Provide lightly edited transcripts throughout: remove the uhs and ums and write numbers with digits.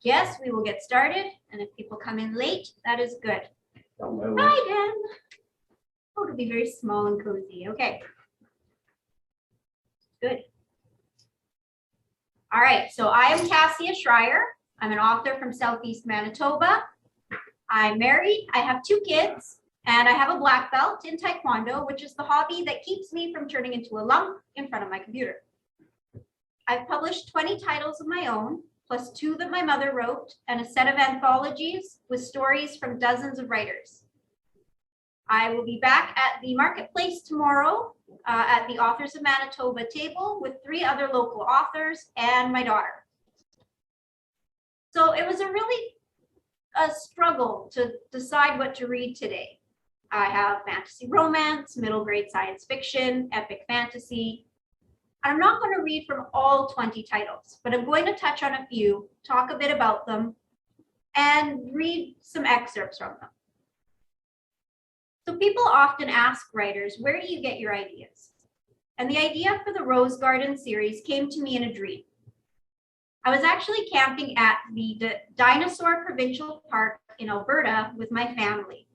Yes, we will get started. And if people come in late, that is good. Oh, Hi, Dan. Oh, it'll be very small and cozy. Okay. Good. All right, so I am Casia Schreyer. I'm an author from Southeast Manitoba. I'm married, I have 2 kids, and I have a black belt in Taekwondo, which is the hobby that keeps me from turning into a lump in front of my computer. I've published 20 titles of my own, plus 2 that my mother wrote, and a set of anthologies with stories from dozens of writers. I will be back at the marketplace tomorrow at the Authors of Manitoba table with 3 other local authors and my daughter. So it was a struggle to decide what to read today. I have fantasy romance, middle grade science fiction, epic fantasy. I'm not going to read from all 20 titles, but I'm going to touch on a few, talk a bit about them, and read some excerpts from them. So people often ask writers, where do you get your ideas? And the idea for the Rose Garden series came to me in a dream. I was actually camping at the Dinosaur Provincial Park in Alberta with my family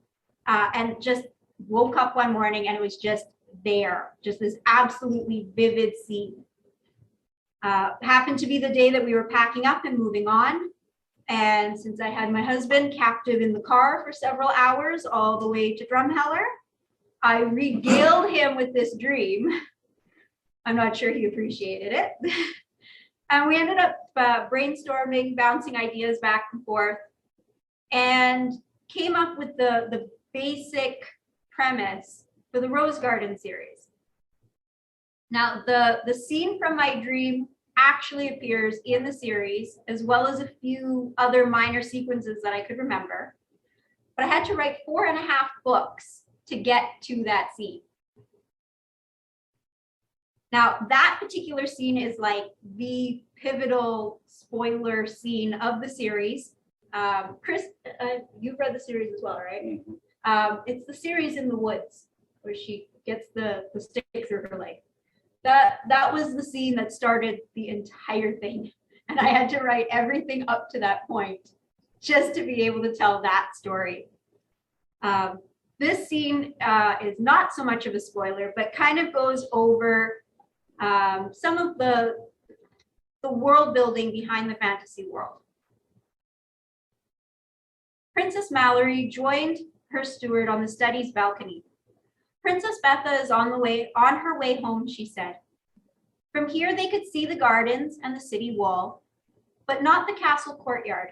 and just woke up one morning and it was just there, just this absolutely vivid scene. Happened to be the day that we were packing up and moving on. And since I had my husband captive in the car for several hours all the way to Drumheller, I regaled him with this dream. I'm not sure he appreciated it. And we ended up brainstorming, bouncing ideas back and forth, and came up with the basic premise for the Rose Garden series. Now, the scene from my dream actually appears in the series, as well as a few other minor sequences that I could remember. But I had to write 4.5 books to get to that scene. Now, that particular scene is like the pivotal spoiler scene of the series. Chris, you've read the series as well, right? Mm-hmm. It's the series in the woods where she gets the stick through her leg. That was the scene that started the entire thing. And I had to write everything up to that point just to be able to tell that story. This scene is not so much of a spoiler, but kind of goes over some of the world building behind the fantasy world. Princess Mallory joined her steward on the study's balcony. Princess Betha is on her way home, she said. From here they could see the gardens and the city wall, but not the castle courtyard.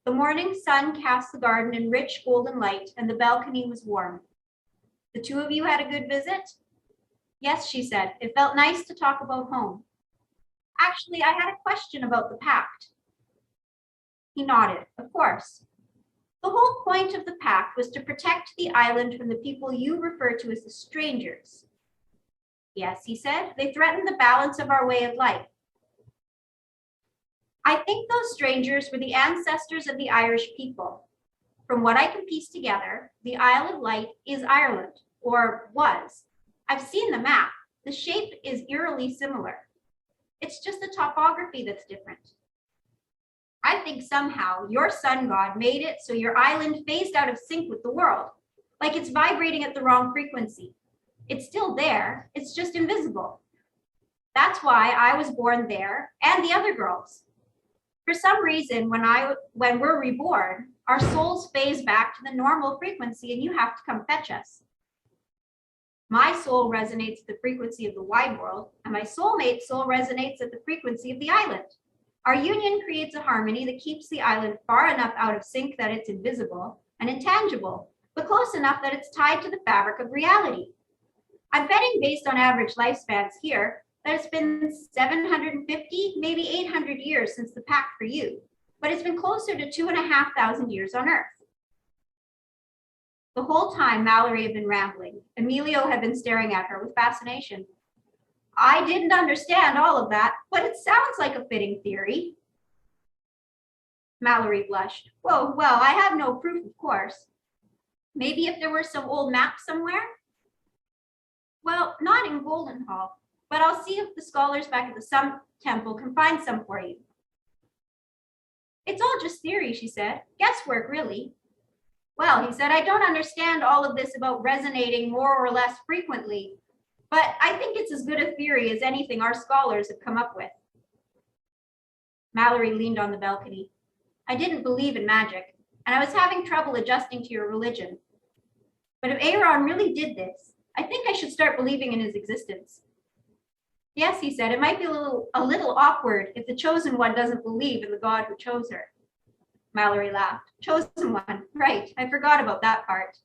The morning sun cast the garden in rich golden light and the balcony was warm. The 2 of you had a good visit? Yes, she said. It felt nice to talk about home. Actually, I had a question about the pact. He nodded. Of course. The whole point of the pact was to protect the island from the people you refer to as the strangers. Yes, he said. They threaten the balance of our way of life. I think those strangers were the ancestors of the Irish people. From what I can piece together, the Isle of Light is Ireland, or was. I've seen the map. The shape is eerily similar. It's just the topography that's different. I think somehow your sun god made it so your island phased out of sync with the world, like it's vibrating at the wrong frequency. It's still there, it's just invisible. That's why I was born there and the other girls. For some reason, when we're reborn, our souls phase back to the normal frequency and you have to come fetch us. My soul resonates at the frequency of the wide world, and my soulmate's soul resonates at the frequency of the island. Our union creates a harmony that keeps the island far enough out of sync that it's invisible and intangible, but close enough that it's tied to the fabric of reality. I'm betting based on average lifespans here that it's been 750, maybe 800 years since the pact for you, but it's been closer to 2,500 years on Earth. The whole time Mallory had been rambling, Emilio had been staring at her with fascination. I didn't understand all of that, but it sounds like a fitting theory. Mallory blushed. Whoa, well, I have no proof, of course. Maybe if there were some old maps somewhere? Well, not in Golden Hall, but I'll see if the scholars back at the Sun Temple can find some for you. It's all just theory, she said. Guesswork, really. Well, he said, I don't understand all of this about resonating more or less frequently, but I think it's as good a theory as anything our scholars have come up with. Mallory leaned on the balcony. I didn't believe in magic, and I was having trouble adjusting to your religion. But if Aaron really did this, I think I should start believing in his existence. Yes, he said, it might be a little awkward if the chosen one doesn't believe in the God who chose her. Mallory laughed. Chosen one, right. I forgot about that part.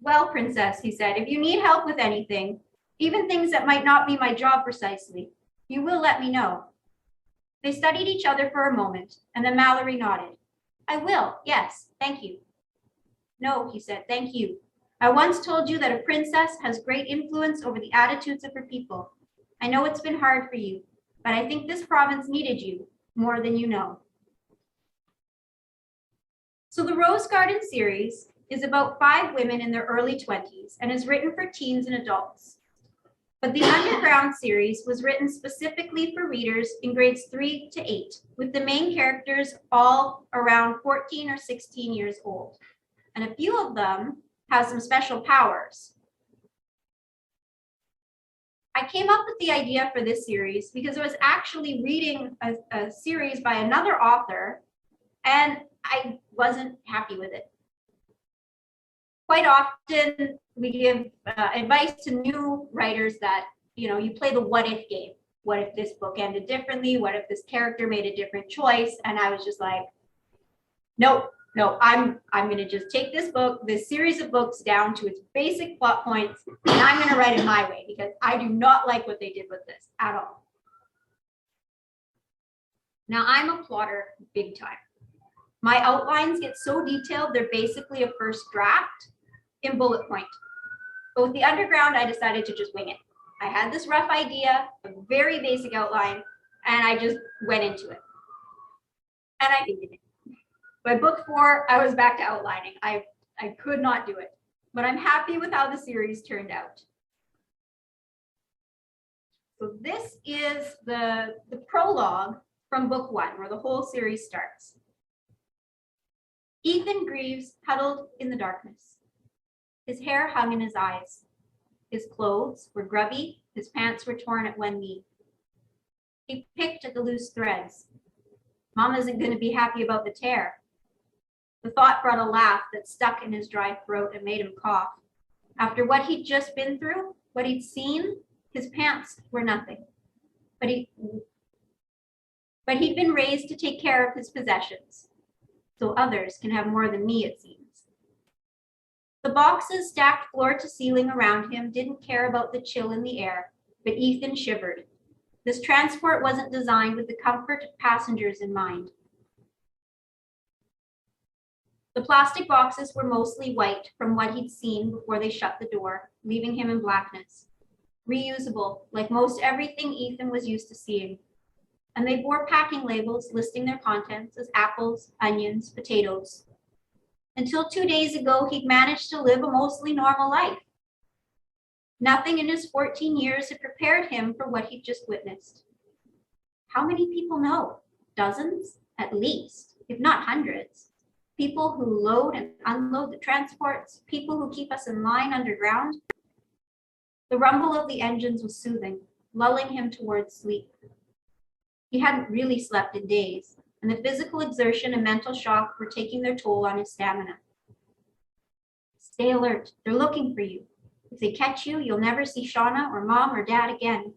Well, Princess, he said, if you need help with anything, even things that might not be my job precisely, you will let me know. They studied each other for a moment, and then Mallory nodded. I will, yes, thank you. No, he said, thank you. I once told you that a princess has great influence over the attitudes of her people. I know it's been hard for you, but I think this province needed you more than you know. So the Rose Garden series is about 5 women in their early 20s and is written for teens and adults. But the Underground series was written specifically for readers in grades 3 to 8, with the main characters all around 14 or 16 years old. And a few of them have some special powers. I came up with the idea for this series because I was actually reading a series by another author, and I wasn't happy with it. Quite often, we give advice to new writers that, you play the what if game. What if this book ended differently? What if this character made a different choice? And I was just like, no, I'm going to just take this series of books down to its basic plot points, and I'm going to write it my way because I do not like what they did with this at all. Now, I'm a plotter big time. My outlines get so detailed, they're basically a first draft in bullet point. But with the Underground, I decided to just wing it. I had this rough idea, a very basic outline, and I just went into it. And I did it. By book 4, I was back to outlining. I could not do it, but I'm happy with how the series turned out. So this is the prologue from book 1, where the whole series starts. Ethan Greaves huddled in the darkness. His hair hung in his eyes. His clothes were grubby. His pants were torn at one knee. He picked at the loose threads. Mom isn't going to be happy about the tear. The thought brought a laugh that stuck in his dry throat and made him cough. After what he'd just been through, what he'd seen, his pants were nothing. But he'd been raised to take care of his possessions, so others can have more than me, it seems. The boxes stacked floor to ceiling around him didn't care about the chill in the air, but Ethan shivered. This transport wasn't designed with the comfort of passengers in mind. The plastic boxes were mostly white from what he'd seen before they shut the door, leaving him in blackness. Reusable, like most everything Ethan was used to seeing. And they bore packing labels listing their contents as apples, onions, potatoes. Until 2 days ago, he'd managed to live a mostly normal life. Nothing in his 14 years had prepared him for what he'd just witnessed. How many people know? Dozens, at least, if not hundreds. People who load and unload the transports, people who keep us in line underground. The rumble of the engines was soothing, lulling him towards sleep. He hadn't really slept in days, and the physical exertion and mental shock were taking their toll on his stamina. Stay alert. They're looking for you. If they catch you, you'll never see Shauna or Mom or Dad again.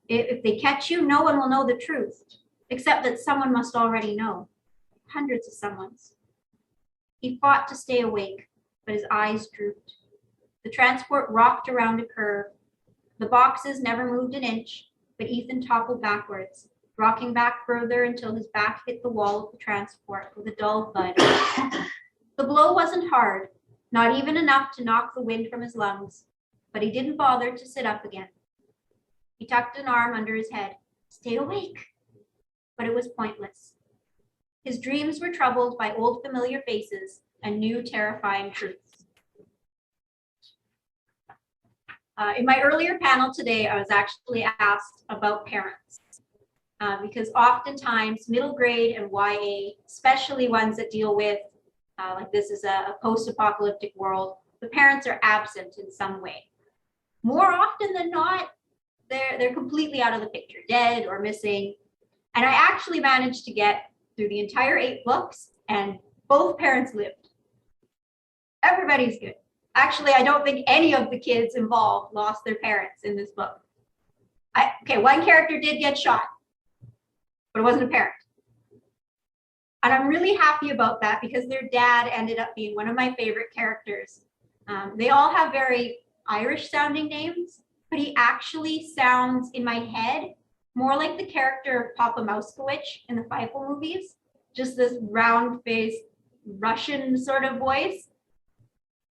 If they catch you, no one will know the truth, except that someone must already know. Hundreds of someones. He fought to stay awake, but his eyes drooped. The transport rocked around a curve. The boxes never moved an inch, but Ethan toppled backwards, rocking back further until his back hit the wall of the transport with a dull thud. The blow wasn't hard, not even enough to knock the wind from his lungs, but he didn't bother to sit up again. He tucked an arm under his head. Stay awake. But it was pointless. His dreams were troubled by old familiar faces and new terrifying truths. In my earlier panel today, I was actually asked about parents. because oftentimes middle grade and YA, especially ones that deal with, like this is a post-apocalyptic world, the parents are absent in some way. More often than not, they're completely out of the picture, dead or missing. And I actually managed to get through the entire 8 books, and both parents lived. Everybody's good. Actually, I don't think any of the kids involved lost their parents in this book. Okay, one character did get shot, but it wasn't a parent. And I'm really happy about that because their dad ended up being one of my favorite characters. They all have very Irish sounding names, but he actually sounds in my head more like the character of Papa Moskowitz in the Feifel movies, just this round-faced Russian sort of voice.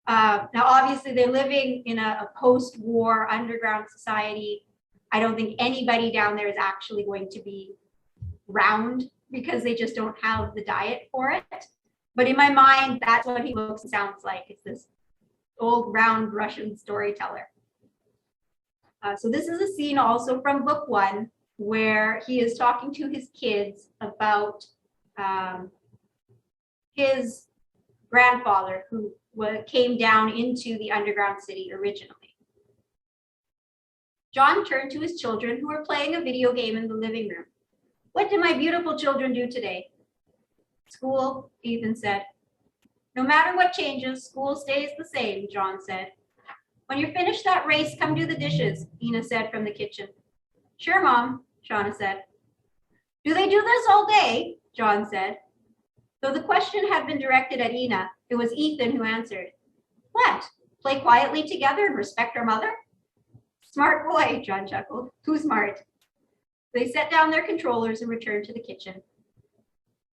Now, obviously, they're living in a post-war underground society. I don't think anybody down there is actually going to be round because they just don't have the diet for it. But in my mind, that's what he looks and sounds like. It's this old round Russian storyteller. So this is a scene also from book 1 where he is talking to his kids about his grandfather who came down into the underground city originally. John turned to his children who were playing a video game in the living room. "What did my beautiful children do today?" "School," Ethan said. "No matter what changes, school stays the same," John said. "When you're finished that race, come do the dishes," Ina said from the kitchen. "Sure, Mom," Shauna said. "Do they do this all day?" John said. Though the question had been directed at Ina, it was Ethan who answered. "What? Play quietly together and respect our mother?" "Smart boy," John chuckled. "Too smart." They set down their controllers and returned to the kitchen.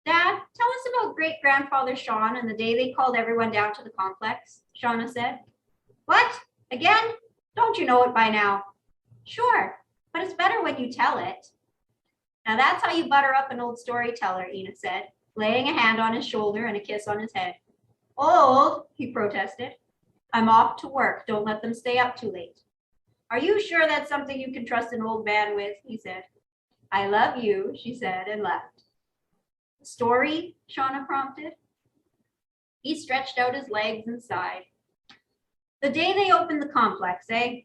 "Dad, tell us about great-grandfather Sean and the day they called everyone down to the complex," Shauna said. "What? Again? Don't you know it by now?" "Sure, but it's better when you tell it." "Now that's how you butter up an old storyteller," Ina said, laying a hand on his shoulder and a kiss on his head. "Old," he protested. "I'm off to work. Don't let them stay up too late." "Are you sure that's something you can trust an old man with?" he said. "I love you," she said and left. "Story?" Shauna prompted. He stretched out his legs and sighed. "The day they opened the complex, eh?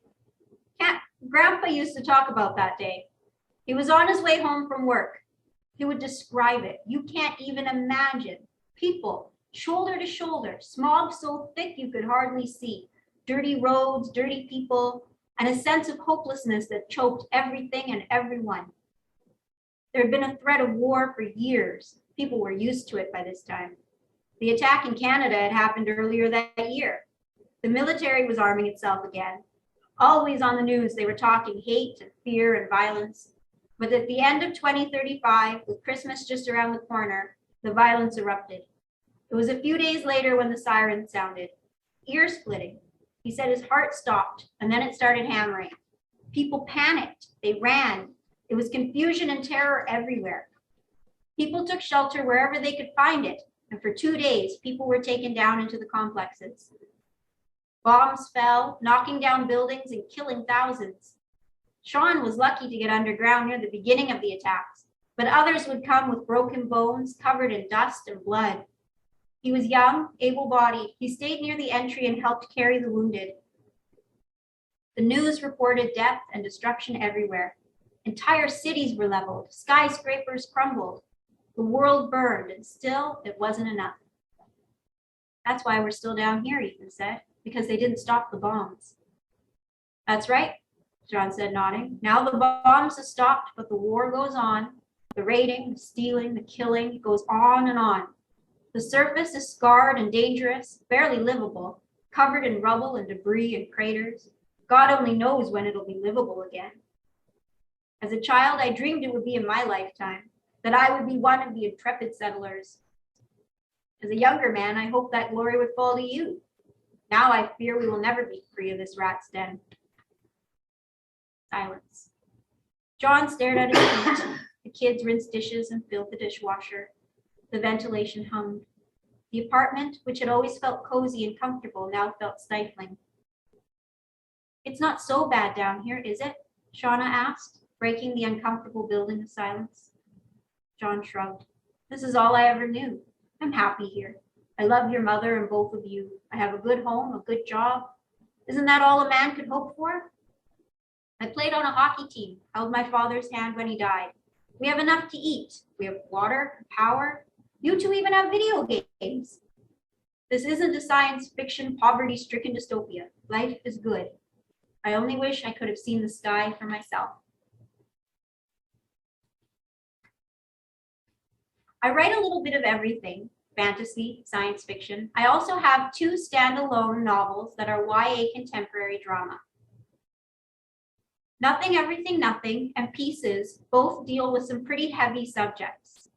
Grandpa used to talk about that day. He was on his way home from work. He would describe it. You can't even imagine. People, shoulder to shoulder, smog so thick you could hardly see, dirty roads, dirty people, and a sense of hopelessness that choked everything and everyone. There had been a threat of war for years. People were used to it by this time. The attack in Canada had happened earlier that year. The military was arming itself again. Always on the news, they were talking hate and fear and violence. But at the end of 2035, with Christmas just around the corner, the violence erupted. It was a few days later when the siren sounded. Ear-splitting. He said his heart stopped, and then it started hammering. People panicked. They ran. It was confusion and terror everywhere. People took shelter wherever they could find it, and for 2 days, people were taken down into the complexes. Bombs fell, knocking down buildings and killing thousands. Sean was lucky to get underground near the beginning of the attacks, but others would come with broken bones, covered in dust and blood. He was young, able-bodied. He stayed near the entry and helped carry the wounded. The news reported death and destruction everywhere. Entire cities were leveled. Skyscrapers crumbled. The world burned, and still it wasn't enough. "That's why we're still down here," Ethan said, "because they didn't stop the bombs." "That's right," John said, nodding. "Now the bombs have stopped, but the war goes on. The raiding, the stealing, the killing, it goes on and on. The surface is scarred and dangerous, barely livable, covered in rubble and debris and craters. God only knows when it'll be livable again. As a child, I dreamed it would be in my lifetime, that I would be one of the intrepid settlers. As a younger man, I hoped that glory would fall to you. Now I fear we will never be free of this rat's den." Silence. John stared at his feet. The kids rinsed dishes and filled the dishwasher. The ventilation hummed. The apartment, which had always felt cozy and comfortable, now felt stifling. "It's not so bad down here, is it?" Shauna asked. breaking the uncomfortable building of silence. John shrugged. This is all I ever knew. I'm happy here. I love your mother and both of you. I have a good home, a good job. Isn't that all a man could hope for? I played on a hockey team, held my father's hand when he died. We have enough to eat. We have water, power. You two even have video games. This isn't a science fiction, poverty-stricken dystopia. Life is good. I only wish I could have seen the sky for myself. I write a little bit of everything, fantasy, science fiction. I also have 2 standalone novels that are YA contemporary drama. Nothing, Everything, Nothing, and Pieces both deal with some pretty heavy subjects.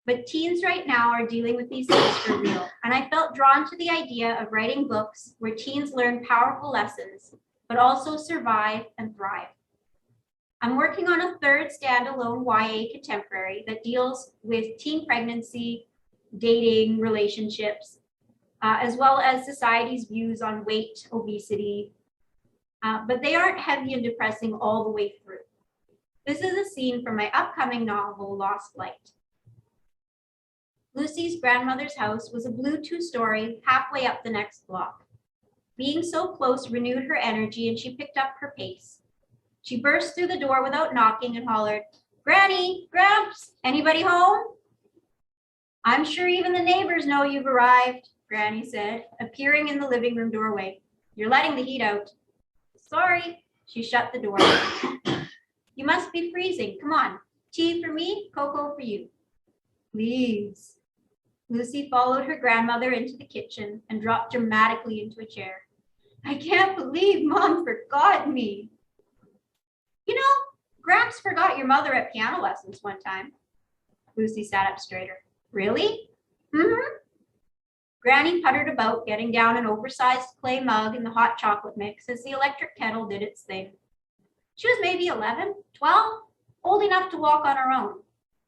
But teens right now are dealing with these things for real, and I felt drawn to the idea of writing books where teens learn powerful lessons, but also survive and thrive. I'm working on a 3rd standalone YA contemporary that deals with teen pregnancy, dating, relationships, as well as society's views on weight, obesity, but they aren't heavy and depressing all the way through. This is a scene from my upcoming novel, Lost Light. Lucy's grandmother's house was a blue 2-story halfway up the next block. Being so close renewed her energy and she picked up her pace. She burst through the door without knocking and hollered, "Granny, Gramps, anybody home?" "I'm sure even the neighbors know you've arrived," Granny said, appearing in the living room doorway. "You're letting the heat out." "Sorry." She shut the door. "You must be freezing. Come on. Tea for me, cocoa for you." "Please." Lucy followed her grandmother into the kitchen and dropped dramatically into a chair. "I can't believe Mom forgot me." "You know, Gramps forgot your mother at piano lessons one time." Lucy sat up straighter. "Really?" "Mm-hmm." Granny puttered about, getting down an oversized clay mug in the hot chocolate mix as the electric kettle did its thing. She was maybe 11, 12, old enough to walk on her own.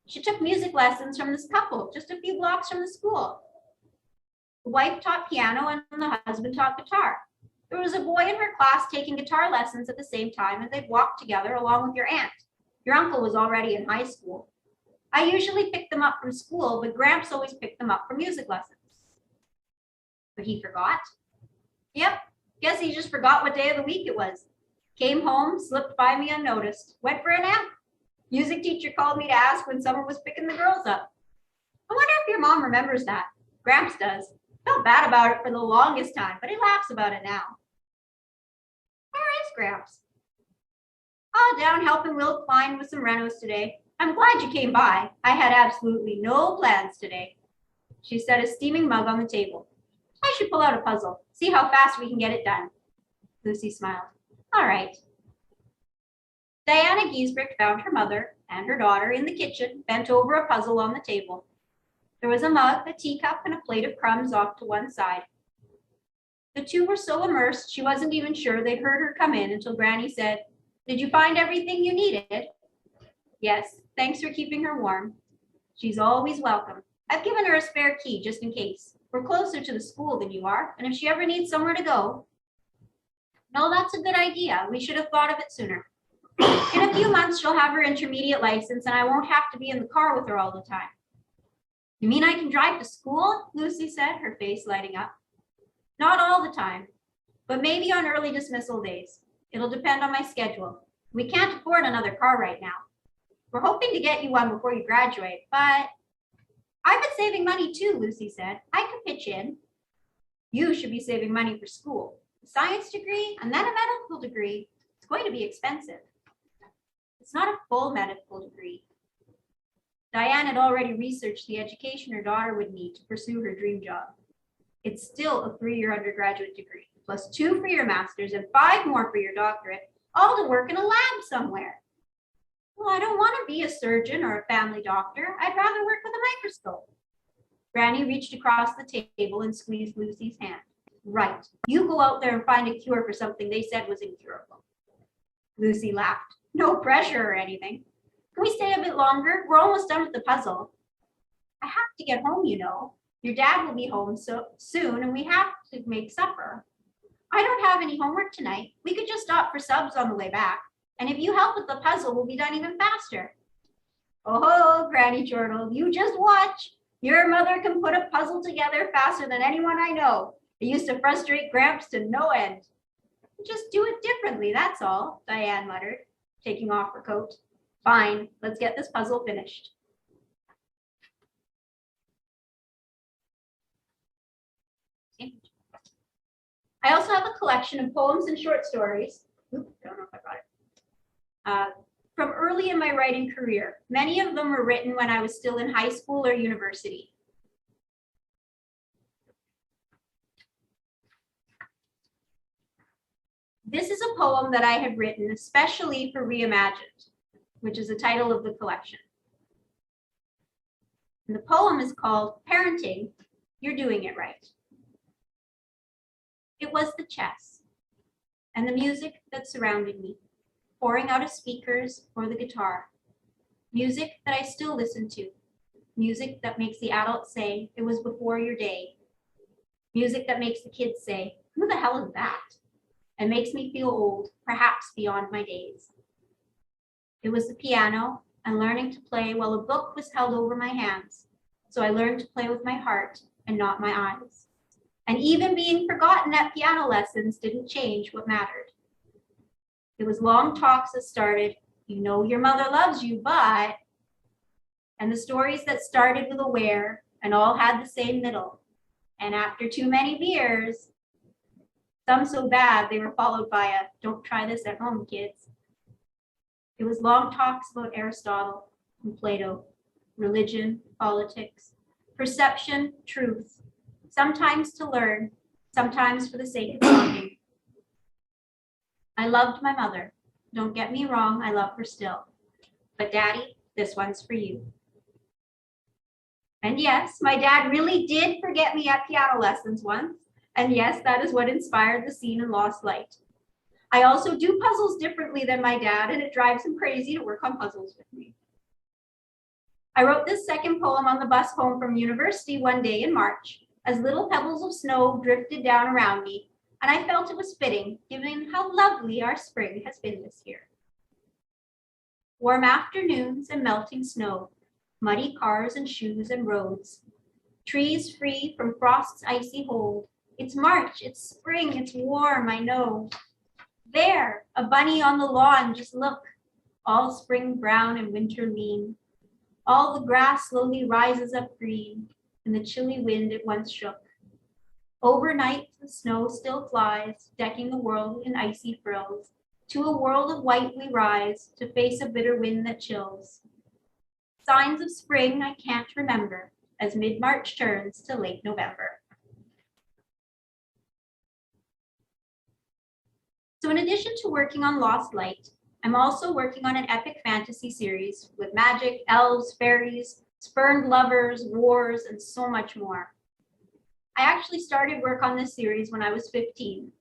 She took music lessons from this couple just a few blocks from the school. The wife taught piano and the husband taught guitar. There was a boy in her class taking guitar lessons at the same time, and they'd walk together along with your aunt. Your uncle was already in high school. I usually picked them up from school, but Gramps always picked them up for music lessons. But he forgot? Yep, guess he just forgot what day of the week it was. Came home, slipped by me unnoticed, went for a nap. Music teacher called me to ask when someone was picking the girls up. I wonder if your mom remembers that. Gramps does. Felt bad about it for the longest time, but he laughs about it now. Where is Gramps? Oh, down helping Will Klein with some renos today. I'm glad you came by. I had absolutely no plans today. She set a steaming mug on the table. I should pull out a puzzle, see how fast we can get it done. Lucy smiled. All right. Diana Giesbrick found her mother and her daughter in the kitchen, bent over a puzzle on the table. There was a mug, a teacup, and a plate of crumbs off to one side. The two were so immersed she wasn't even sure they'd heard her come in until Granny said, "Did you find everything you needed?" "Yes, thanks for keeping her warm." "She's always welcome. I've given her a spare key just in case. We're closer to the school than you are, and if she ever needs somewhere to go." "No, that's a good idea. We should have thought of it sooner. In a few months, she'll have her intermediate license, and I won't have to be in the car with her all the time." "You mean I can drive to school?" Lucy said, her face lighting up. "Not all the time, but maybe on early dismissal days. It'll depend on my schedule. We can't afford another car right now. We're hoping to get you one before you graduate, but I've been saving money too," Lucy said. "I could pitch in." "You should be saving money for school. A science degree and then a medical degree. It's going to be expensive." "It's not a full medical degree." Diane had already researched the education her daughter would need to pursue her dream job. "It's still a 3-year undergraduate degree, plus 2 for your master's and 5 more for your doctorate, all to work in a lab somewhere." "Well, I don't want to be a surgeon or a family doctor. I'd rather work with a microscope." Granny reached across the table and squeezed Lucy's hand. "Right. You go out there and find a cure for something they said was incurable." Lucy laughed. "No pressure or anything. Can we stay a bit longer? We're almost done with the puzzle." "I have to get home, you know. Your dad will be home so soon, and we have to make supper." "I don't have any homework tonight. We could just stop for subs on the way back. And if you help with the puzzle, we'll be done even faster. Oh, Granny chortled, you just watch. Your mother can put a puzzle together faster than anyone I know. It used to frustrate Gramps to no end. Just do it differently, that's all, Diane muttered, taking off her coat. Fine, let's get this puzzle finished. I also have a collection of poems and short stories. Oop, I don't know if I brought it. From early in my writing career. Many of them were written when I was still in high school or university. This is a poem that I had written especially for Reimagined, which is the title of the collection. And the poem is called Parenting, You're Doing It Right. It was the chess and the music that surrounded me, pouring out of speakers or the guitar. Music that I still listen to. Music that makes the adults say, it was before your day. Music that makes the kids say, who the hell is that? And makes me feel old, perhaps beyond my days. It was the piano and learning to play while a book was held over my hands. So I learned to play with my heart and not my eyes. And even being forgotten at piano lessons didn't change what mattered. It was long talks that started, you know your mother loves you, but, and the stories that started with a where and all had the same middle. And after too many beers, some so bad they were followed by a don't try this at home, kids. It was long talks about Aristotle and Plato, religion, politics, perception, truth, sometimes to learn, sometimes for the sake of talking. I loved my mother. Don't get me wrong, I love her still. But Daddy, this one's for you. And yes, my dad really did forget me at piano lessons once. And yes, that is what inspired the scene in Lost Light. I also do puzzles differently than my dad, and it drives him crazy to work on puzzles with me. I wrote this second poem on the bus home from university one day in March, as little pebbles of snow drifted down around me, and I felt it was fitting, given how lovely our spring has been this year. Warm afternoons and melting snow, muddy cars and shoes and roads, trees free from frost's icy hold. It's March, it's spring, it's warm, I know. There, a bunny on the lawn, just look, all spring brown and winter lean. All the grass slowly rises up green, and the chilly wind it once shook. Overnight, the snow still flies, decking the world in icy frills. To a world of white we rise, to face a bitter wind that chills. Signs of spring I can't remember, as mid-March turns to late November. So in addition to working on Lost Light, I'm also working on an epic fantasy series with magic, elves, fairies, spurned lovers, wars, and so much more. I actually started work on this series when I was 15.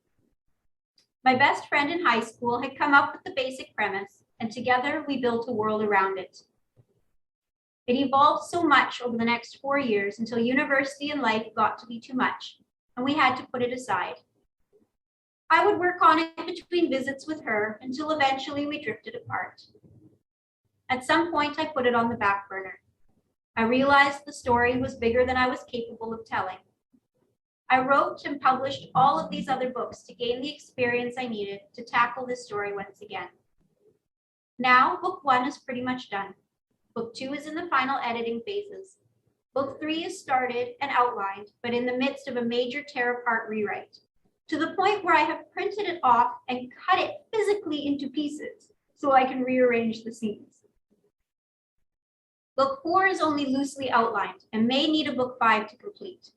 My best friend in high school had come up with the basic premise, and together we built a world around it. It evolved so much over the next 4 years until university and life got to be too much, and we had to put it aside. I would work on it between visits with her until eventually we drifted apart. At some point, I put it on the back burner. I realized the story was bigger than I was capable of telling. I wrote and published all of these other books to gain the experience I needed to tackle this story once again. Now, book 1 is pretty much done. Book 2 is in the final editing phases. Book 3 is started and outlined, but in the midst of a major tear-apart rewrite, to the point where I have printed it off and cut it physically into pieces so I can rearrange the scenes. Book 4 is only loosely outlined and may need a book 5 to complete.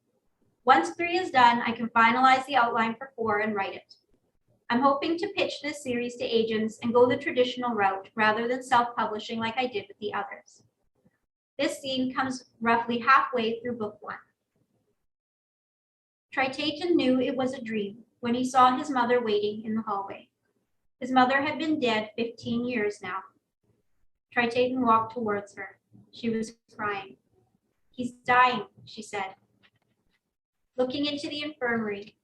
Once 3 is done, I can finalize the outline for 4 and write it. I'm hoping to pitch this series to agents and go the traditional route rather than self-publishing like I did with the others. This scene comes roughly halfway through book 1. Triton knew it was a dream when he saw his mother waiting in the hallway. His mother had been dead 15 years now. Triton walked towards her. She was crying. He's dying, she said. Looking into the infirmary,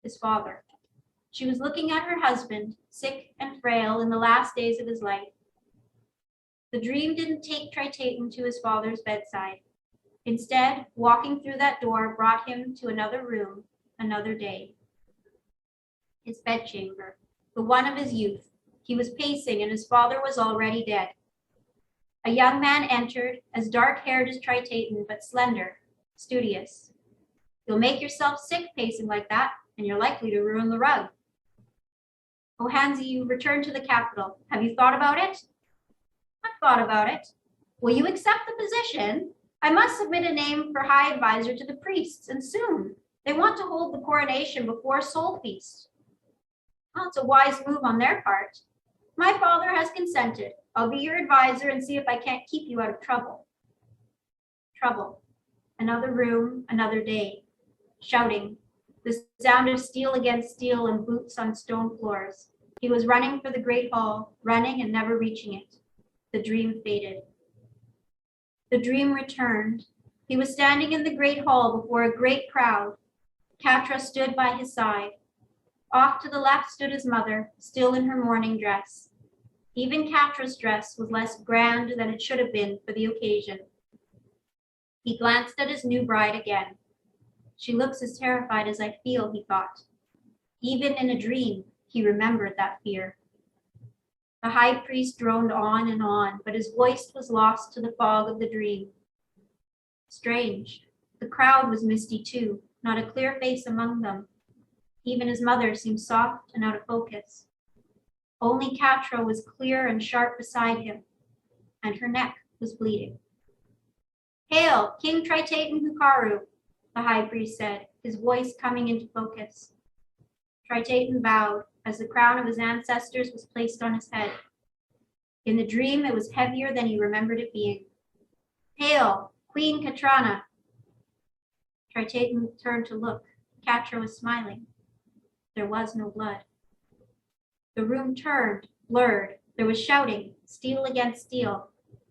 his father. She was looking at her husband, sick and frail in the last days of his life. The dream didn't take Triton to his father's bedside. Instead, walking through that door brought him to another room, another day. His bedchamber, the one of his youth. He was pacing and his father was already dead. A young man entered, as dark-haired as Triton, but slender, studious. You'll make yourself sick pacing like that, and you're likely to ruin the rug. Oh, Hansi, you returned to the capital. Have you thought about it? I've thought about it. Will you accept the position? I must submit a name for high advisor to the priests, and soon. They want to hold the coronation before Soul Feast. Oh, it's a wise move on their part. My father has consented. I'll be your advisor and see if I can't keep you out of trouble. Trouble. Another room, another day. Shouting. The sound of steel against steel and boots on stone floors. He was running for the great hall, running and never reaching it. The dream faded. The dream returned. He was standing in the great hall before a great crowd. Catra stood by his side. Off to the left stood his mother, still in her mourning dress. Even Catra's dress was less grand than it should have been for the occasion. He glanced at his new bride again. She looks as terrified as I feel, he thought. Even in a dream, he remembered that fear. The high priest droned on, but his voice was lost to the fog of the dream. Strange. The crowd was misty too, not a clear face among them. Even his mother seemed soft and out of focus. Only Catra was clear and sharp beside him, and her neck was bleeding. Hail, King Triton Hukaru, the high priest said, his voice coming into focus. Triton bowed as the crown of his ancestors was placed on his head. In the dream, it was heavier than he remembered it being. Hail, Queen Katrana. Triton turned to look. Catra was smiling. There was no blood. The room turned, blurred. There was shouting, steel against steel.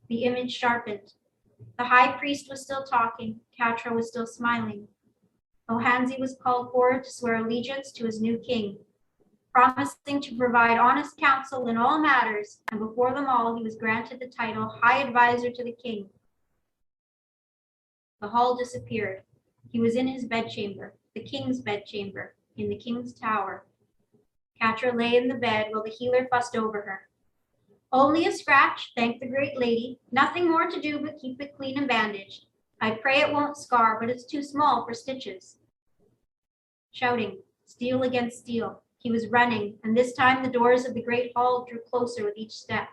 The image sharpened. The high priest was still talking. Catra was still smiling. Ohanzi was called forward to swear allegiance to his new king, promising to provide honest counsel in all matters, and before them all he was granted the title High Advisor to the King. The hall disappeared. He was in his bedchamber, the king's bedchamber, in the king's tower. Catra lay in the bed while the healer fussed over her. Only a scratch, thank the great lady. Nothing more to do but keep it clean and bandaged. I pray it won't scar, but it's too small for stitches. Shouting, steel against steel. He was running, and this time the doors of the great hall drew closer with each step.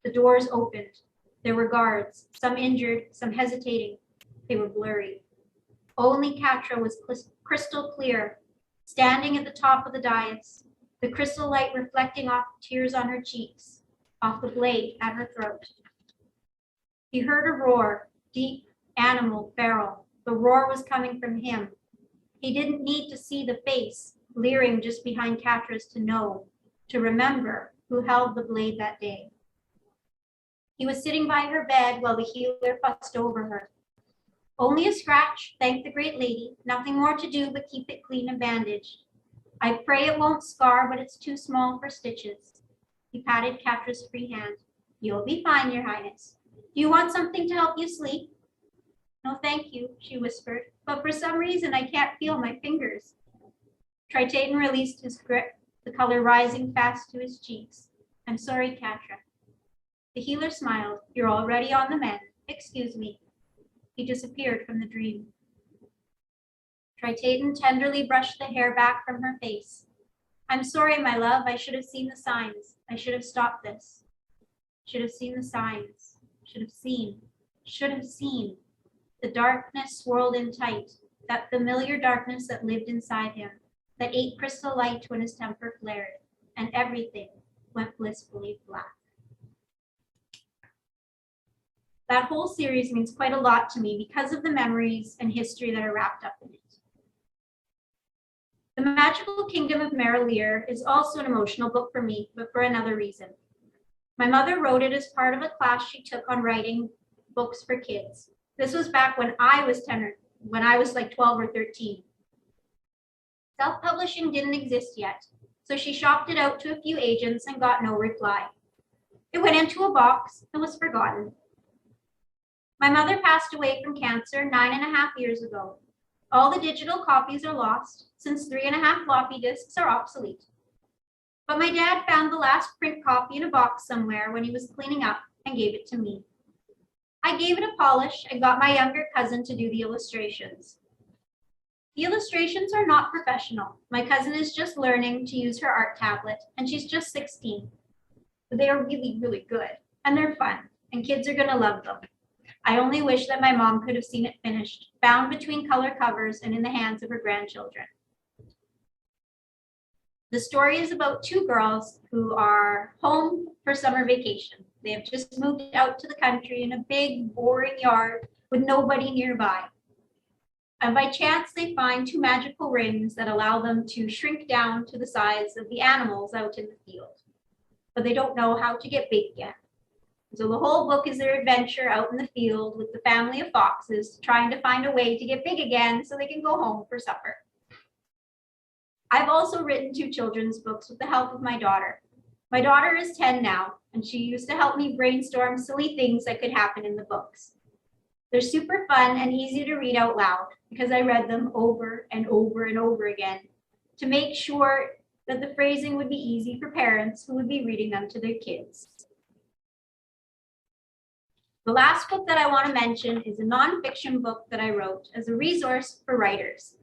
The doors opened. There were guards, some injured, some hesitating. They were blurry. Only Catra was crystal clear, standing at the top of the dais, the crystal light reflecting off tears on her cheeks, off the blade at her throat. He heard a roar, deep, animal, feral. The roar was coming from him. He didn't need to see the face, leering just behind Catra's to know, to remember who held the blade that day. He was sitting by her bed while the healer fussed over her. Only a scratch, thank the great lady. Nothing more to do but keep it clean and bandaged. I pray it won't scar, but it's too small for stitches. He patted Catra's free hand. You'll be fine, Your Highness. Do you want something to help you sleep? No, thank you, she whispered, but for some reason I can't feel my fingers. Triton released his grip, the color rising fast to his cheeks. I'm sorry, Catra. The healer smiled. You're already on the mend. Excuse me. He disappeared from the dream. Triton tenderly brushed the hair back from her face. I'm sorry, my love. I should have seen the signs. I should have stopped this. Should have seen the signs. Should have seen. Should have seen. The darkness swirled in tight, that familiar darkness that lived inside him, that ate crystal light when his temper flared, and everything went blissfully black. That whole series means quite a lot to me because of the memories and history that are wrapped up in it. The Magical Kingdom of Merolier is also an emotional book for me, but for another reason. My mother wrote it as part of a class she took on writing books for kids. This was back when I was like 12 or 13. Self-publishing didn't exist yet, so she shopped it out to a few agents and got no reply. It went into a box and was forgotten. My mother passed away from cancer 9.5 years ago. All the digital copies are lost since 3.5 floppy disks are obsolete. But my dad found the last print copy in a box somewhere when he was cleaning up and gave it to me. I gave it a polish and got my younger cousin to do the illustrations. The illustrations are not professional. My cousin is just learning to use her art tablet, and she's just 16. But they are really, really good, and they're fun, and kids are gonna love them. I only wish that my mom could have seen it finished, bound between color covers and in the hands of her grandchildren. The story is about two girls who are home for summer vacation. They have just moved out to the country in a big, boring yard with nobody nearby. And by chance, they find two magical rings that allow them to shrink down to the size of the animals out in the field. But they don't know how to get big yet. So the whole book is their adventure out in the field with the family of foxes trying to find a way to get big again so they can go home for supper. I've also written 2 children's books with the help of my daughter. My daughter is 10 now, and she used to help me brainstorm silly things that could happen in the books. They're super fun and easy to read out loud because I read them over and over and over again to make sure that the phrasing would be easy for parents who would be reading them to their kids. The last book that I want to mention is a nonfiction book that I wrote as a resource for writers.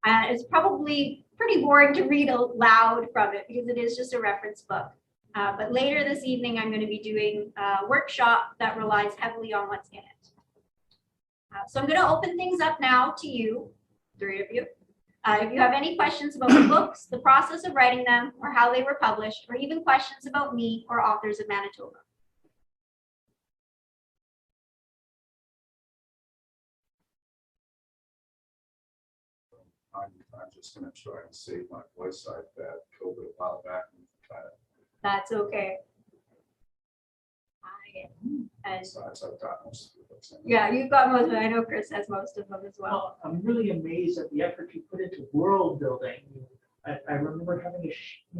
It's probably pretty boring to read aloud from it because it is just a reference book. But later this evening, I'm going to be doing a workshop that relies heavily on what's in it. So I'm going to open things up now to you, 3 of you. If you have any questions about the books, the process of writing them, or how they were published, or even questions about me or Authors of Manitoba. I'm just going to try and save my voice. I've had COVID a while back. That's okay. Besides, I've got most of the books. Yeah, you've got most of it. I know Chris has most of them as well. I'm really amazed at the effort you put into world building. I remember having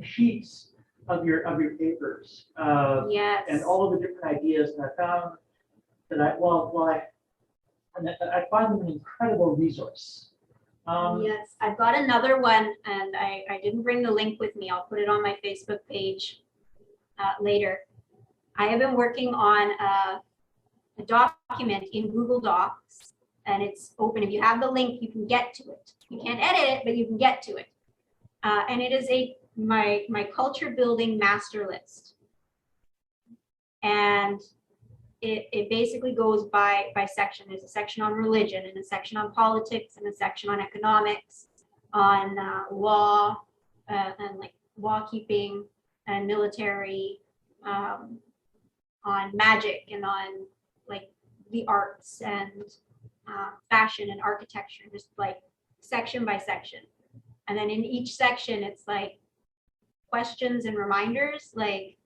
sheets of your papers. Yes. And all of the different ideas, and I found that I find them an incredible resource. Yes, I've got another one, and I didn't bring the link with me. I'll put it on my Facebook page later. I have been working on a document in Google Docs, and it's open. If you have the link, you can get to it. You can't edit it, but you can get to it. And it is my culture building master list. And it basically goes by section. There's a section on religion, and a section on politics, and a section on economics, on law, and like law keeping and military, on magic, and on like the arts and fashion and architecture, just like section by section. And then in each section, it's like questions and reminders. Like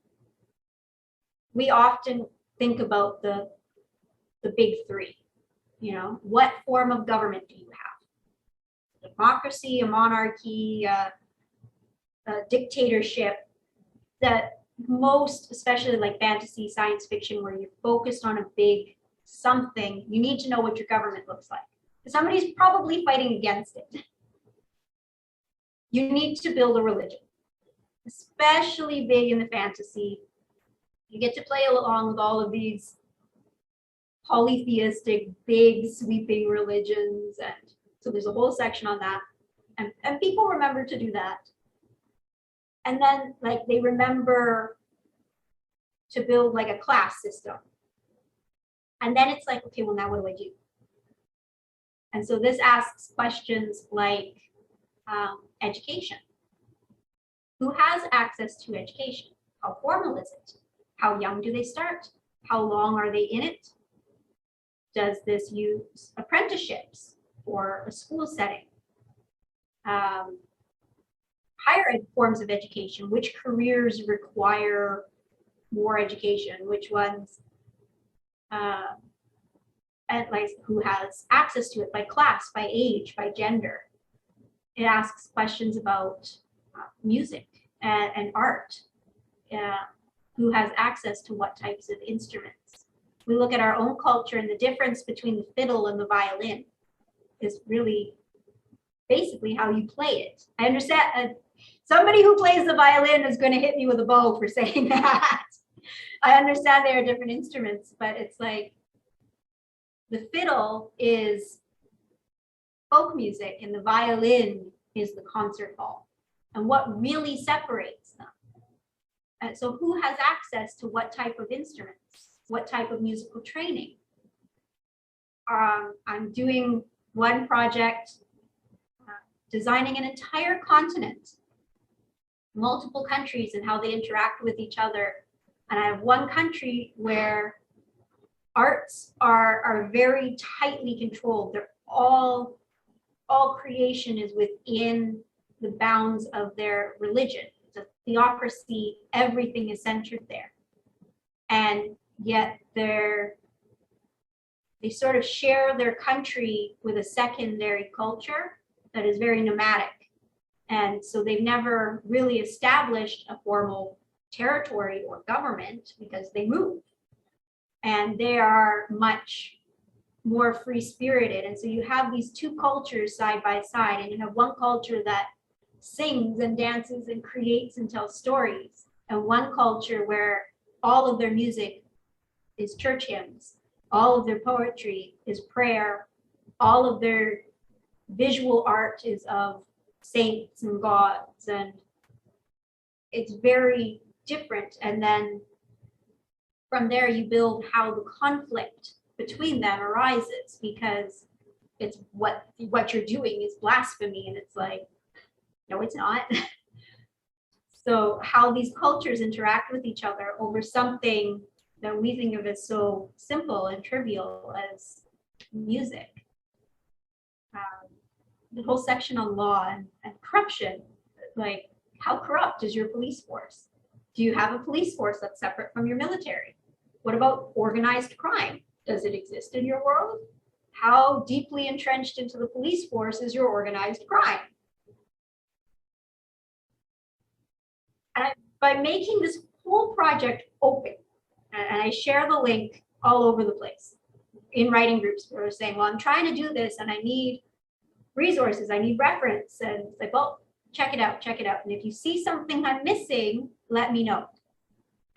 we often think about the big 3, you know, what form of government do you have? A democracy, a monarchy, a dictatorship. That most, especially like fantasy, science fiction, where you're focused on a big something, you need to know what your government looks like. Somebody's probably fighting against it. You need to build a religion, especially big in the fantasy. You get to play along with all of these polytheistic, big, sweeping religions. And so there's a whole section on that. And people remember to do that. And then like they remember to build like a class system. And then it's like, okay, well now what do I do? And so this asks questions like education. Who has access to education? How formal is it? How young do they start? How long are they in it? Does this use apprenticeships for a school setting? Higher ed forms of education, which careers require more education, which ones, and like who has access to it by class, by age, by gender. It asks questions about music and art. Who has access to what types of instruments? We look at our own culture, and the difference between the fiddle and the violin is really basically how you play it. I understand somebody who plays the violin is going to hit me with a bow for saying that. I understand they are different instruments, but it's like the fiddle is folk music and the violin is the concert hall. And what really separates them? And so who has access to what type of instruments, what type of musical training? I'm doing one project, designing an entire continent, multiple countries and how they interact with each other. And I have one country where arts are very tightly controlled. They're all creation is within the bounds of their religion. It's a theocracy, everything is centered there. And yet they sort of share their country with a secondary culture that is very nomadic. And so they've never really established a formal territory or government because they move. And they are much more free-spirited. And so you have these two cultures side by side, and you have one culture that sings and dances and creates and tells stories, and one culture where all of their music is church hymns, all of their poetry is prayer, all of their visual art is of saints and gods, and it's very different. And then from there you build how the conflict between them arises, because it's what you're doing is blasphemy, and it's like, no, it's not. So how these cultures interact with each other over something that we think of as so simple and trivial as music. The whole section on law and corruption, like how corrupt is your police force? Do you have a police force that's separate from your military? What about organized crime? Does it exist in your world? How deeply entrenched into the police force is your organized crime? And by making this whole project open, and I share the link all over the place in writing groups where we're saying, well, I'm trying to do this and I need resources, I need reference. And it's like, well, check it out, check it out. And if you see something I'm missing, let me know.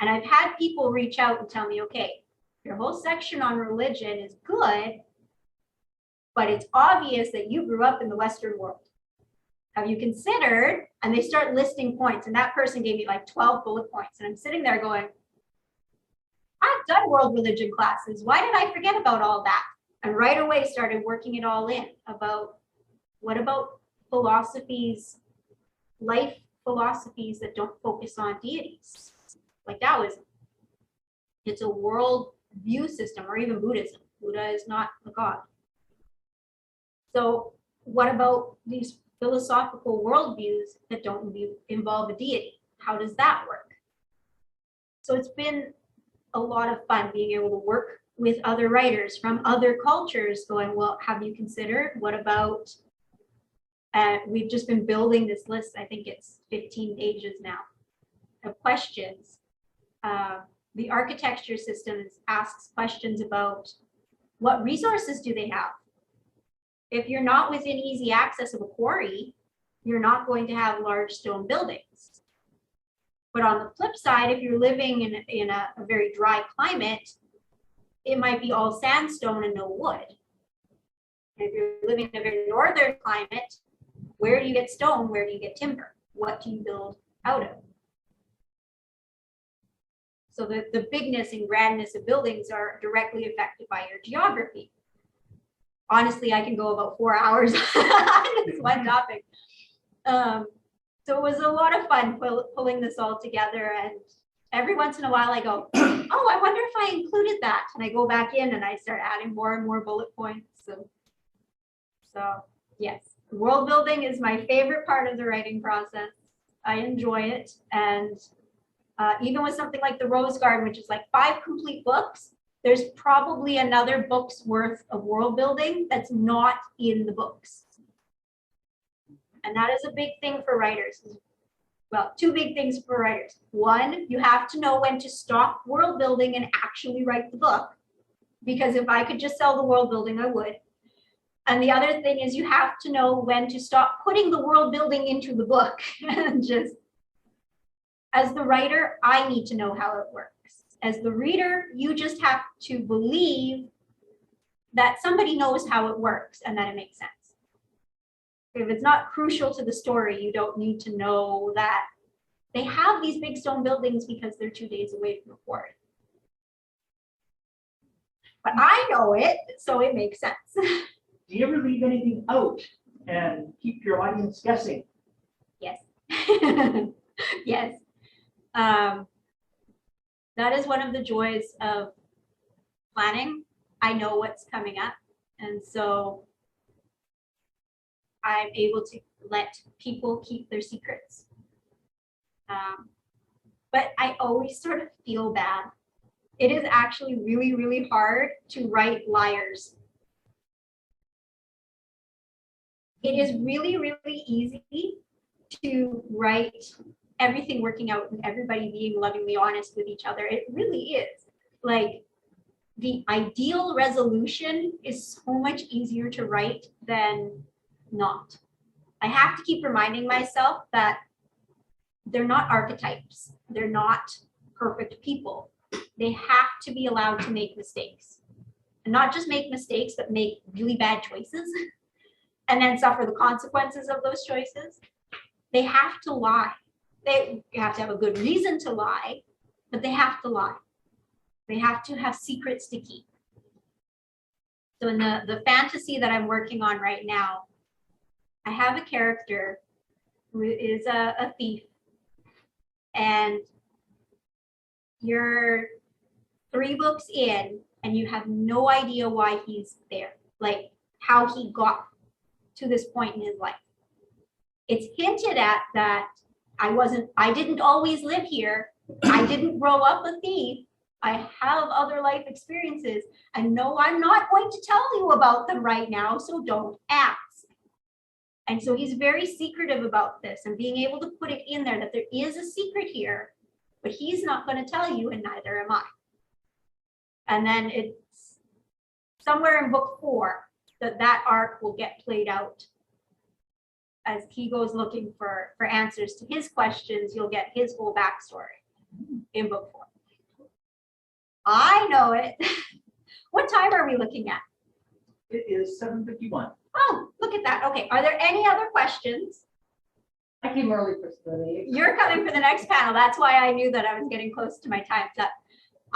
And I've had people reach out and tell me, okay, your whole section on religion is good, but it's obvious that you grew up in the Western world. Have you considered? And they start listing points, and that person gave me like 12 bullet points. And I'm sitting there going, I've done world religion classes. Why did I forget about all that? And right away started working it all in about what about philosophies, life philosophies that don't focus on deities, like Taoism. It's a world view system, or even Buddhism. Buddha is not a god. So what about these philosophical worldviews that don't involve a deity? How does that work? So it's been a lot of fun being able to work with other writers from other cultures going, well, have you considered, what about, we've just been building this list, I think it's 15 pages now, of questions. The architecture system asks questions about what resources do they have? If you're not within easy access of a quarry, you're not going to have large stone buildings. But on the flip side, if you're living in a very dry climate, it might be all sandstone and no wood. If you're living in a very northern climate, where do you get stone? Where do you get timber? What do you build out of? So the bigness and grandness of buildings are directly affected by your geography. Honestly, I can go about 4 hours on this one topic. So it was a lot of fun pulling this all together. And every once in a while I go, oh, I wonder if I included that. And I go back in and I start adding more and more bullet points. So yes, world building is my favorite part of the writing process. I enjoy it. And even with something like The Rose Garden, which is like 5 complete books, there's probably another book's worth of world building that's not in the books. And that is a big thing for writers. Well, two big things for writers. One, you have to know when to stop world building and actually write the book. Because if I could just sell the world building, I would. And the other thing is you have to know when to stop putting the world building into the book. And just, as the writer, I need to know how it works. As the reader, you just have to believe that somebody knows how it works and that it makes sense. If it's not crucial to the story, you don't need to know that they have these big stone buildings because they're 2 days away from the port. But I know it, so it makes sense. Do you ever leave anything out and keep your audience guessing? Yes. Yes. That is one of the joys of planning. I know what's coming up. And so I'm able to let people keep their secrets. But I always sort of feel bad. It is actually really, really hard to write liars. It is really, really easy to write everything working out and everybody being lovingly honest with each other. It really is. Like, the ideal resolution is so much easier to write than not. I have to keep reminding myself that they're not archetypes. They're not perfect people. They have to be allowed to make mistakes. And not just make mistakes, but make really bad choices and then suffer the consequences of those choices. They have to lie. They have to have a good reason to lie, but they have to lie. They have to have secrets to keep. So in the fantasy that I'm working on right now, I have a character who is a thief, and you're 3 books in and you have no idea why he's there, like how he got to this point in his life. It's hinted at that I didn't always live here. I didn't grow up a thief. I have other life experiences. And no, I'm not going to tell you about them right now, so don't ask. And so he's very secretive about this, and being able to put it in there that there is a secret here, but he's not going to tell you, and neither am I. And then it's somewhere in book 4 that arc will get played out. As he goes looking for answers to his questions, you'll get his whole backstory in book 4. I know it. What time are we looking at? It is 7:51. Oh, look at that. Okay. Are there any other questions? I came early for study. You're coming for the next panel. That's why I knew that I was getting close to my time's up.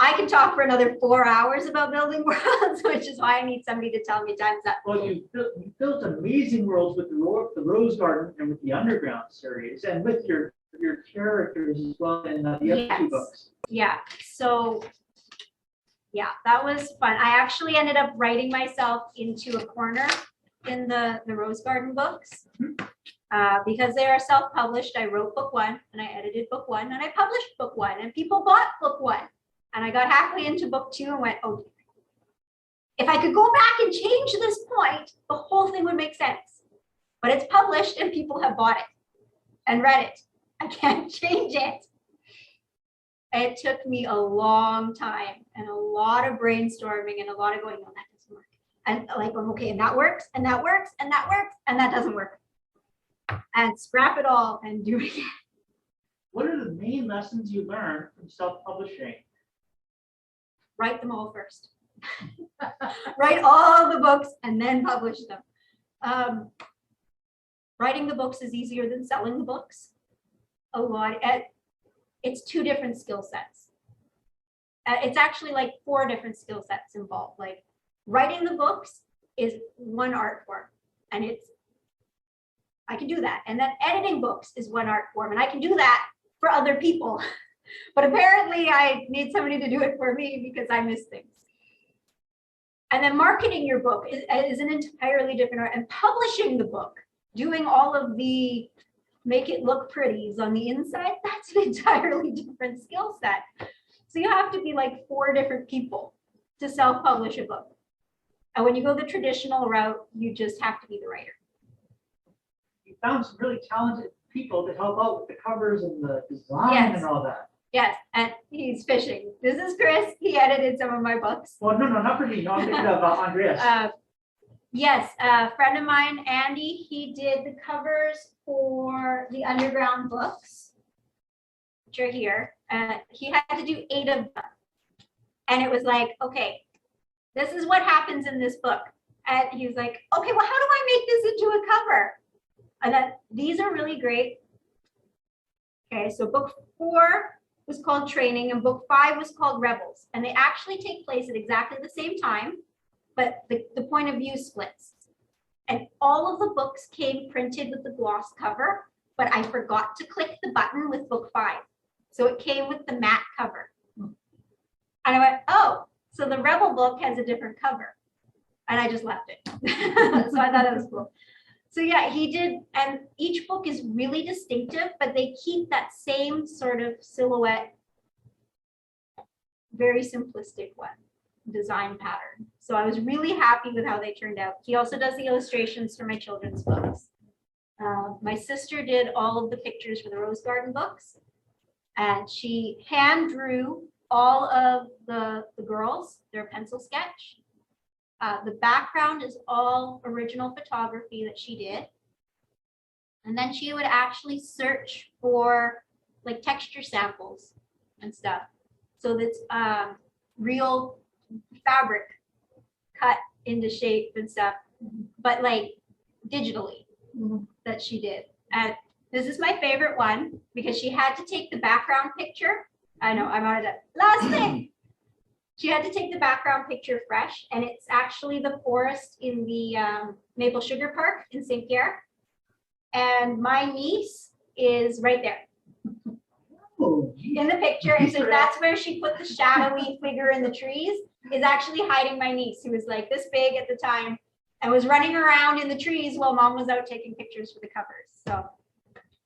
I can talk for another 4 hours about building worlds, which is why I need somebody to tell me time's up. Well, you built amazing worlds with the Rose Garden and with the Underground series, and with your characters as well in the other 2 Yes. books. Yeah. So yeah, that was fun. I actually ended up writing myself into a corner in the Rose Garden books. Because they are self-published. I wrote book 1 and I edited book 1 and I published book 1 and people bought book 1. And I got halfway into book 2 and went, oh, if I could go back and change this point, the whole thing would make sense. But it's published and people have bought it and read it. I can't change it. It took me a long time and a lot of brainstorming and a lot of going, no, that doesn't work. And like, okay, and that works, and that works, and that works, and that doesn't work. And scrap it all and do it again. What are the main lessons you learned from self-publishing? Write them all first. Write all the books and then publish them. Writing the books is easier than selling the books. A lot. It's 2 different skill sets. It's actually like 4 different skill sets involved. Like writing the books is one art form, and I can do that. And then editing books is one art form, and I can do that for other people. But apparently I need somebody to do it for me because I miss things. And then marketing your book is an entirely different art. And publishing the book, doing all of the make it look pretties on the inside, that's an entirely different skill set. So you have to be like 4 different people to self-publish a book. And when you go the traditional route, you just have to be the writer. found some really talented people to help out with the covers and the design Yes. and all that. Yes, and he's fishing. This is Chris. He edited some of my books. Well, no, not for me. No, I'm thinking of Andreas. Yes, a friend of mine, Andy, he did the covers for the underground books, which are here. He had to do 8 of them. And it was like, okay, this is what happens in this book. And he was like, okay, well, how do I make this into a cover? And then these are really great. Okay, so book 4 was called Training and book 5 was called Rebels. And they actually take place at exactly the same time, but the point of view splits. And all of the books came printed with the gloss cover, but I forgot to click the button with book 5. So it came with the matte cover. And I went, oh, so the Rebel book has a different cover. And I just left it. So I thought it was cool. So yeah, he did, and each book is really distinctive, but they keep that same sort of silhouette, very simplistic one, design pattern. So I was really happy with how they turned out. He also does the illustrations for my children's books. My sister did all of the pictures for the Rose Garden books, and she hand drew all of the girls, their pencil sketch. The background is all original photography that she did. And then she would actually search for like texture samples and stuff. So that's real fabric cut into shape and stuff, but like digitally that she did. And this is my favorite one because she had to take the background picture. I know, I'm out of that. Last thing. She had to take the background picture fresh, and it's actually the forest in the Maple Sugar Park in St. Pierre. And my niece is right there Oh, in the picture. And so that's where she put the shadowy figure in the trees, is actually hiding my niece, who was like this big at the time and was running around in the trees while mom was out taking pictures for the covers. So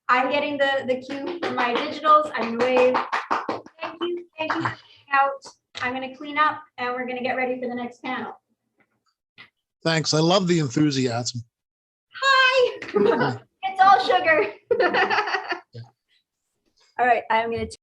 I'm getting the cue for my digitals. I'm gonna wave. Thank you for coming out. I'm going to clean up and we're going to get ready for the next panel. Thanks. I love the enthusiasm. Hi. It's all sugar. All right, I'm going to